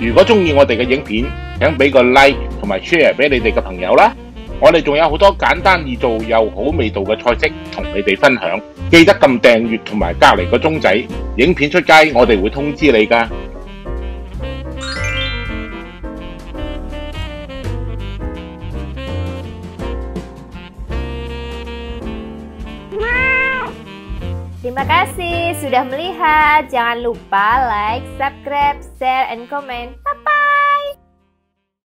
如果中意我哋嘅影片，請俾個 like 同埋 share 俾你哋嘅朋友啦。我哋仲有好多簡單易做又好味道嘅菜式同你哋分享，記得撳訂閱同埋隔離個鐘仔，影片出街我哋會通知你㗎。Terima kasih sudah melihat. Jangan lupa like, subscribe, share, and comment.